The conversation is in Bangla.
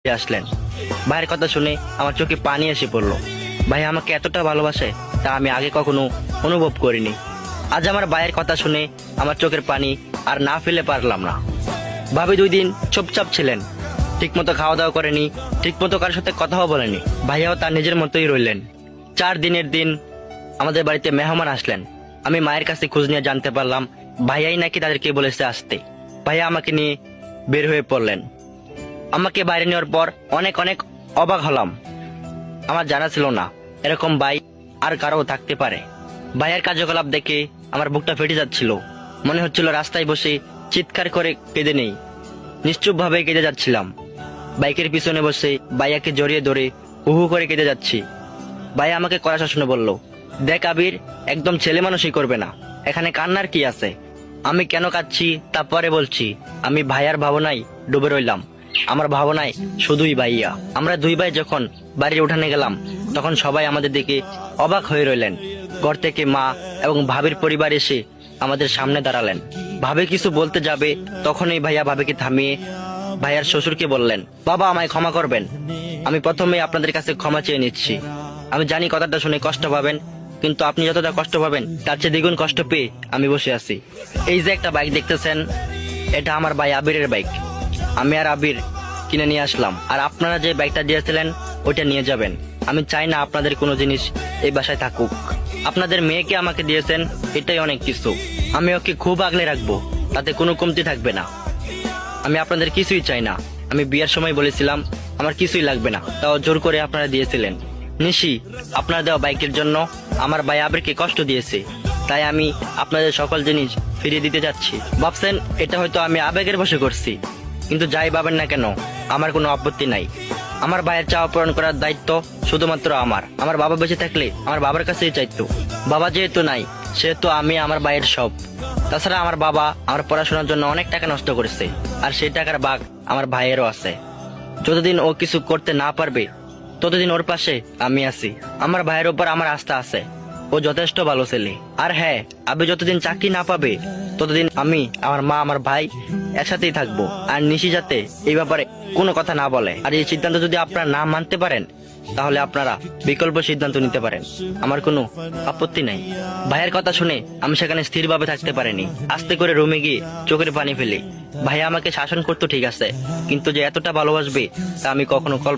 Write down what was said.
আসলেন। ভাইয়ের কথা শুনে আমার চোখে পানি এসে পড়লো। ভাই আমাকে এতটা ভালোবাসে তা আমি আগে কখনো অনুভব করিনি। আজ আমার ভাইয়ের কথা শুনে আমার চোখের পানি আর না ফেলে পারলাম না। ভাবি 2 দিন চুপচাপ ছিলেন, ঠিক মতো খাওয়া দাওয়া করেনি, ঠিক মতো কারোর সাথে কথাও বলেনি। ভাইয়াও তার নিজের মতোই রইলেন। 4 দিনের দিন আমাদের বাড়িতে মেহমান আসলেন। আমি মায়ের কাছে খোঁজ নিয়ে জানতে পারলাম ভাইয়াই নাকি তাদেরকে বলেছে আসতে। ভাইয়া আমাকে নিয়ে বের হয়ে পড়লেন। আমাকে বাইরে নেওয়ার পর অনেক অনেক অবাক হলাম। আমার জানা ছিল না এরকম ভাই আর কারো থাকতে পারে। ভাইয়ের কার্যকলাপ দেখে আমার বুকটা ফেটে যাচ্ছিল। মনে হচ্ছিল রাস্তায় বসে চিৎকার করে কেঁদে নেই। নিশ্চুপ ভাবে কেঁদে যাচ্ছিলাম। বাইকের পিছনে বসে ভাইয়াকে জড়িয়ে ধরে হু হু করে কেঁদে যাচ্ছি। ভাইয়া আমাকে কড়া শাসনে বলল, দেখ আবির, একদম ছেলে মানুষই করবে না, এখানে কান্নার কি আছে? আমি কেন কাঁদছি তা পরে বলছি। আমি ভাইয়ার ভাবনায় ডুবে রইলাম। আমার ভাবনায় শুধুই ভাইয়া। আমরা 2 ভাই যখন বাড়ির উঠানে গেলাম তখন সবাই আমাদের দিকে অবাক হয়ে রইলেন। ঘর থেকে মা এবং ভাবির পরিবার এসে আমাদের সামনে দাঁড়ালেন। ভাবি কিছু বলতে যাবে তখনই ভাইয়া ভাবিকে থামিয়ে ভাইয়ার শ্বশুরকে বললেন, বাবা আমায় ক্ষমা করবেন। আমি প্রথমে আপনাদের কাছে ক্ষমা চেয়ে নিচ্ছি। আমি জানি কথাটা শুনে কষ্ট পাবেন, কিন্তু আপনি যতটা কষ্ট পাবেন তার চেয়ে দ্বিগুণ কষ্ট পেয়ে আমি বসে আছি। এই যে একটা বাইক দেখতেছেন, এটা আমার ভাই আবিরের বাইক। আমি আর আবির কিনে নিয়ে আসলাম, আর আপনারা যে বাইকটা দিয়েছিলেন ওইটা নিয়ে যাবেন। আমি চাই না আপনাদের কোনো জিনিস এই বাসায় থাকুক। আপনাদের মেয়েকে আমাকে দিয়েছেন, এটাই অনেক কিছু। আমি ওকে খুব আগলে রাখবো, তাতে কোনো কমতি থাকবে না। আমি আপনাদের কিছুই চাই না। আমি বিয়ের সময় বলেছিলাম আমার কিছুই লাগবে না, তাও জোর করে আপনারা দিয়েছিলেন। নিশি, আপনার দেওয়া বাইকের জন্য আমার ভাই আবিরকে কষ্ট দিয়েছে, তাই আমি আপনাদের সকল জিনিস ফিরিয়ে দিতে যাচ্ছি। ভাবছেন এটা হয়তো আমি আবেগের বশে করছি, কিন্তু যাই ভাবেন না কেন আমার কোনো আপত্তি নাই। আমার ভাইয়ের চাওয়া পূরণ করার দায়িত্ব শুধুমাত্র আমার। আমার বাবা বেঁচে থাকলে আমার বাবার কাছেই চাইতো। বাবা যেহেতু নাই, সেহেতু আমি আমার ভাইয়ের সব। তাছাড়া আমার বাবা আমার পড়াশোনার জন্য অনেক টাকা নষ্ট করেছে, আর সেই টাকার ভাগ আমার ভাইয়েরও আছে। যতদিন ও কিছু করতে না পারবে ততদিন ওর পাশে আমি আছি। আমার ভাইয়ের উপর আমার আস্থা আছে, ও যথেষ্ট ভালো ছেলে। আর হ্যাঁ, আবি যতদিন চাকরি না পাবে ততদিন আমি, আমার মা, আমার ভাই একসাথেই থাকবো। আর নিশি যাতে এই ব্যাপারে কোনো কথা না বলে। আর এই সিদ্ধান্ত যদি আপনারা না মানতে পারেন তাহলে আপনারা বিকল্প সিদ্ধান্ত নিতে পারেন, আমার কোনো আপত্তি নাই। ভাইয়ের কথা শুনে আমি সেখানে স্থিরভাবে থাকতে পারিনি। আস্তে করে রুমে গিয়ে চোখের পানি ফেলি। ভাইয়া আমাকে শাসন করতো ঠিক আছে, কিন্তু যে এতটা ভালোবাসবে তা আমি কখনো